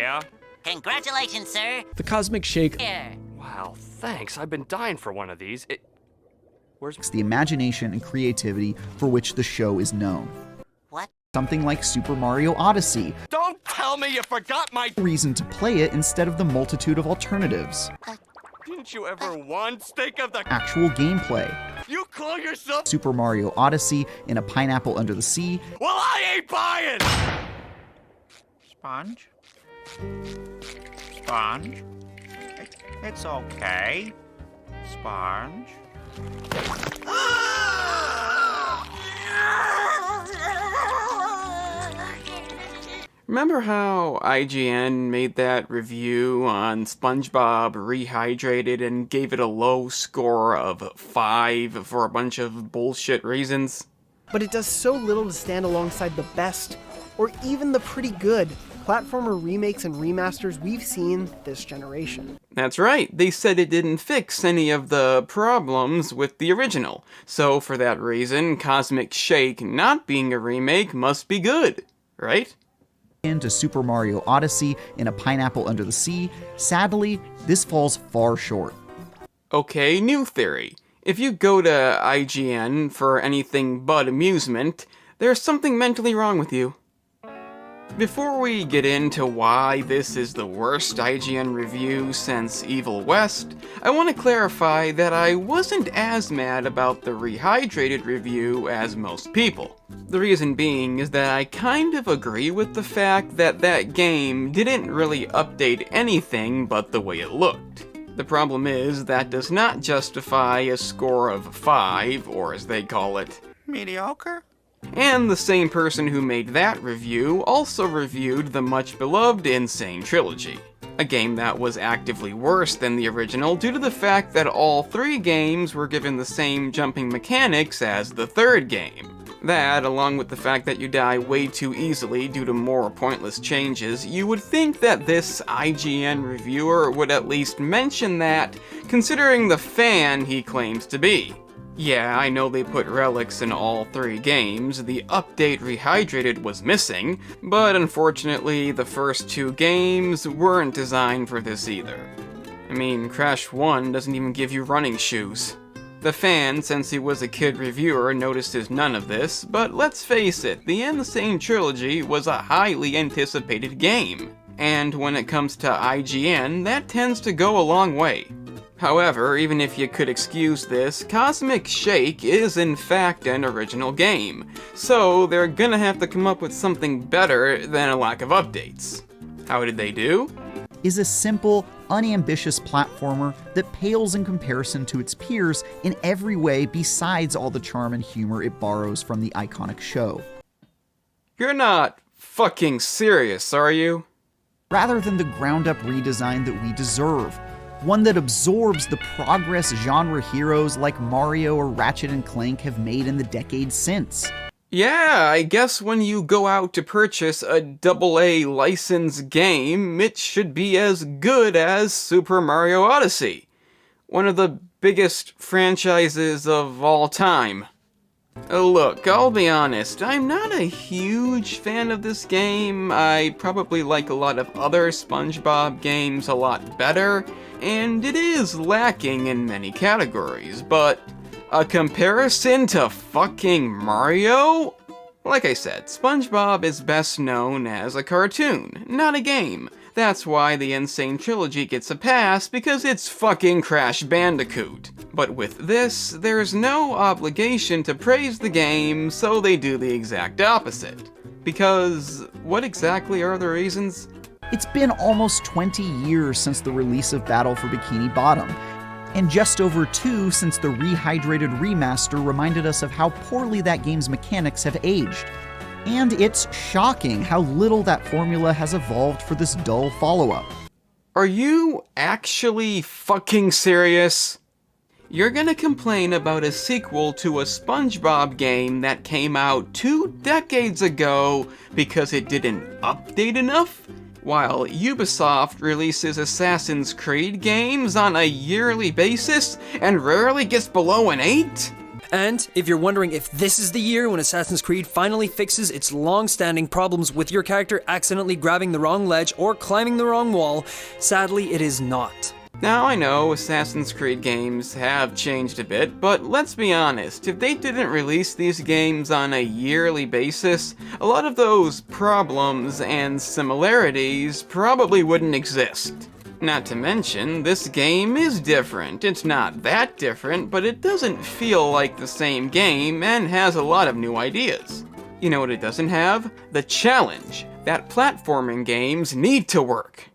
yeah? Congratulations, sir. The Cosmic Shake Here. Wow, thanks. I've been dying for one of these. Where's the imagination and creativity for which the show is known. What? Something like Super Mario Odyssey, Don't tell me you forgot my... reason to play it instead of the multitude of alternatives. Didn't you ever once think of the... Actual gameplay. You call yourself... Super Mario Odyssey in a pineapple under the sea. Well, I ain't buying! Sponge? Sponge? It's okay. Sponge? Remember how IGN made that review on SpongeBob Rehydrated and gave it a low score of 5 for a bunch of bullshit reasons? But it does so little to stand alongside the best, or even the pretty good, platformer remakes and remasters we've seen this generation. That's right, they said it didn't fix any of the problems with the original, so for that reason, Cosmic Shake not being a remake must be good, right? Into Super Mario Odyssey in a pineapple under the sea. Sadly, this falls far short. Okay, new theory. If you go to IGN for anything but amusement, there's something mentally wrong with you. Before we get into why this is the worst IGN review since Evil West, I want to clarify that I wasn't as mad about the Rehydrated review as most people. The reason being is that I kind of agree with the fact that that game didn't really update anything but the way it looked. The problem is that does not justify a score of 5, or as they call it, Mediocre? And the same person who made that review also reviewed the much-beloved Insane Trilogy, a game that was actively worse than the original due to the fact that all 3 games were given the same jumping mechanics as the 3rd game. That, along with the fact that you die way too easily due to more pointless changes, you would think that this IGN reviewer would at least mention that, considering the fan he claims to be. Yeah, I know they put relics in all 3 games, the update Rehydrated was missing, but unfortunately the first 2 games weren't designed for this either. I mean, Crash 1 doesn't even give you running shoes. The fan, since he was a kid reviewer, notices none of this, but let's face it, the Insane Trilogy was a highly anticipated game. And when it comes to IGN, that tends to go a long way. However, even if you could excuse this, Cosmic Shake is in fact an original game, so they're gonna have to come up with something better than a lack of updates. How did they do? Is a simple, unambitious platformer that pales in comparison to its peers in every way besides all the charm and humor it borrows from the iconic show. You're not fucking serious, are you? Rather than the ground-up redesign that we deserve, one that absorbs the progress genre heroes like Mario or Ratchet and Clank have made in the decades since. Yeah, I guess when you go out to purchase a AA licensed game, it should be as good as Super Mario Odyssey, one of the biggest franchises of all time. Look, I'll be honest, I'm not a huge fan of this game. I probably like a lot of other SpongeBob games a lot better, and it is lacking in many categories, but a comparison to fucking Mario? Like I said, SpongeBob is best known as a cartoon, not a game. That's why the Insane Trilogy gets a pass, because it's fucking Crash Bandicoot. But with this, there's no obligation to praise the game, so they do the exact opposite. Because what exactly are the reasons? It's been almost 20 years since the release of Battle for Bikini Bottom, and just over 2 since the Rehydrated remaster reminded us of how poorly that game's mechanics have aged. And it's shocking how little that formula has evolved for this dull follow-up. Are you actually fucking serious? You're gonna complain about a sequel to a SpongeBob game that came out 2 decades ago because it didn't update enough? While Ubisoft releases Assassin's Creed games on a yearly basis and rarely gets below an 8? And if you're wondering if this is the year when Assassin's Creed finally fixes its long-standing problems with your character accidentally grabbing the wrong ledge or climbing the wrong wall, sadly it is not. Now, I know Assassin's Creed games have changed a bit, but let's be honest, if they didn't release these games on a yearly basis, a lot of those problems and similarities probably wouldn't exist. Not to mention, this game is different. It's not that different, but it doesn't feel like the same game and has a lot of new ideas. You know what it doesn't have? The challenge that platforming games need to work.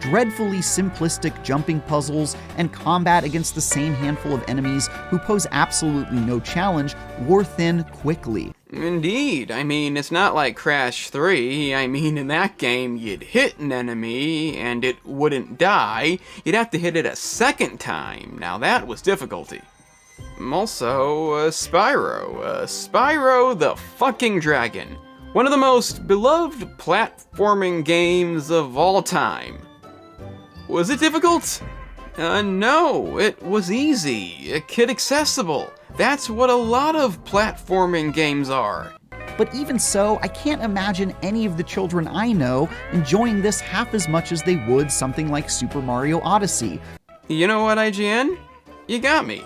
Dreadfully simplistic jumping puzzles and combat against the same handful of enemies who pose absolutely no challenge wore thin quickly. Indeed. I mean, it's not like Crash 3. I mean, in that game, you'd hit an enemy and it wouldn't die. You'd have to hit it a second time. Now that was difficulty. Also, Spyro. Spyro the fucking Dragon. One of the most beloved platforming games of all time. Was it difficult? No, it was easy, kid accessible. That's what a lot of platforming games are. But even so, I can't imagine any of the children I know enjoying this half as much as they would something like Super Mario Odyssey. You know what, IGN? You got me.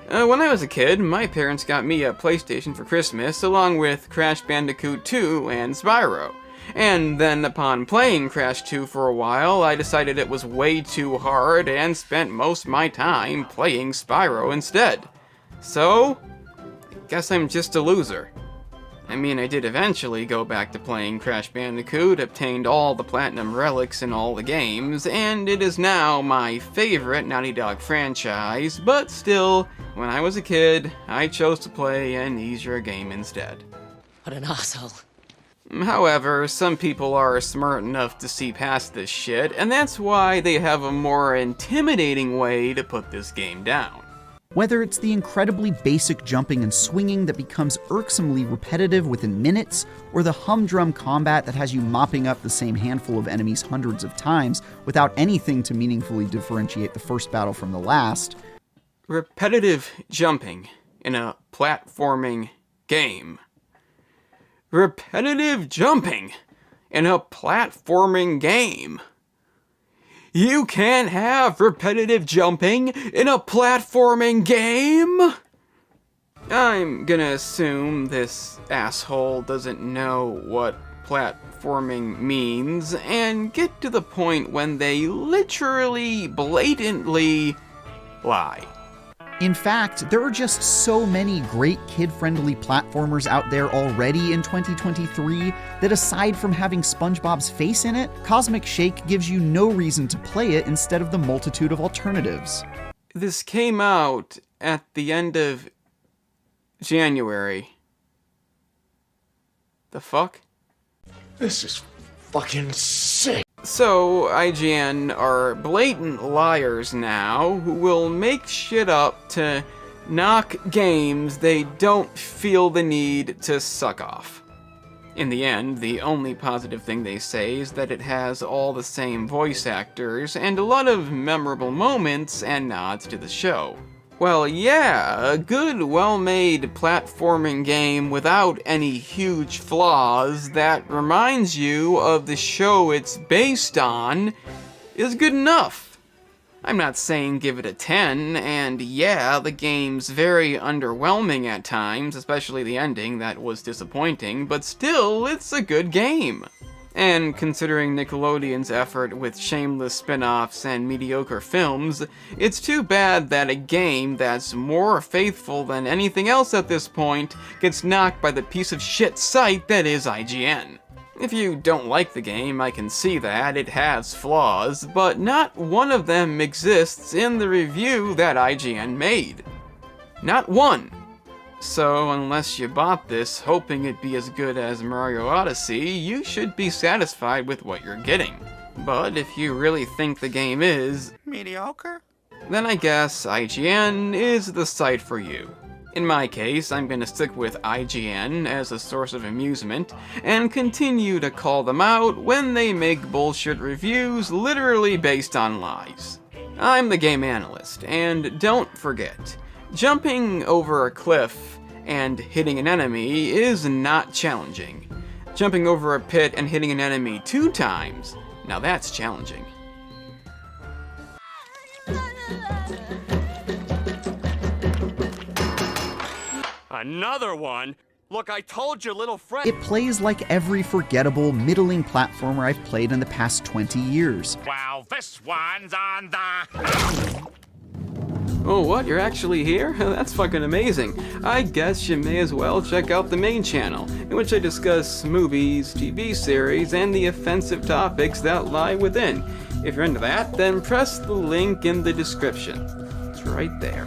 When I was a kid, my parents got me a PlayStation for Christmas along with Crash Bandicoot 2 and Spyro. And then upon playing Crash 2 for a while, I decided it was way too hard and spent most of my time playing Spyro instead. So, I guess I'm just a loser. I mean, I did eventually go back to playing Crash Bandicoot, obtained all the platinum relics in all the games, and it is now my favorite Naughty Dog franchise, but still, when I was a kid, I chose to play an easier game instead. What an asshole. However, some people are smart enough to see past this shit, and that's why they have a more intimidating way to put this game down. Whether it's the incredibly basic jumping and swinging that becomes irksomely repetitive within minutes, or the humdrum combat that has you mopping up the same handful of enemies hundreds of times without anything to meaningfully differentiate the first battle from the last. Repetitive jumping in a platforming game. Repetitive jumping in a platforming game. You can't have repetitive jumping in a platforming game? I'm gonna assume this asshole doesn't know what platforming means and get to the point when they literally, blatantly lie. In fact, there are just so many great kid-friendly platformers out there already in 2023 that aside from having SpongeBob's face in it, Cosmic Shake gives you no reason to play it instead of the multitude of alternatives. This came out at the end of January. The fuck? This is fucking sick. So, IGN are blatant liars now who will make shit up to knock games they don't feel the need to suck off. In the end, the only positive thing they say is that it has all the same voice actors and a lot of memorable moments and nods to the show. Well, yeah, a good, well-made platforming game without any huge flaws that reminds you of the show it's based on is good enough. I'm not saying give it a 10, and yeah, the game's very underwhelming at times, especially the ending that was disappointing, but still, it's a good game. And considering Nickelodeon's effort with shameless spin-offs and mediocre films, it's too bad that a game that's more faithful than anything else at this point gets knocked by the piece of shit site that is IGN. If you don't like the game, I can see that, it has flaws, but not one of them exists in the review that IGN made. Not one. So, unless you bought this hoping it'd be as good as Mario Odyssey, you should be satisfied with what you're getting. But if you really think the game is Mediocre? then I guess IGN is the site for you. In my case, I'm gonna stick with IGN as a source of amusement, and continue to call them out when they make bullshit reviews literally based on lies. I'm the Game Analyst, and don't forget, Jumping over a cliff and hitting an enemy is not challenging. Jumping over a pit and hitting an enemy 2 times, now that's challenging. Another one? Look, I told your little friend. It plays like every forgettable, middling platformer I've played in the past 20 years. Well, this one's on the... Oh, what? You're actually here? That's fucking amazing. I guess you may as well check out the main channel, in which I discuss movies, TV series, and the offensive topics that lie within. If you're into that, then press the link in the description. It's right there.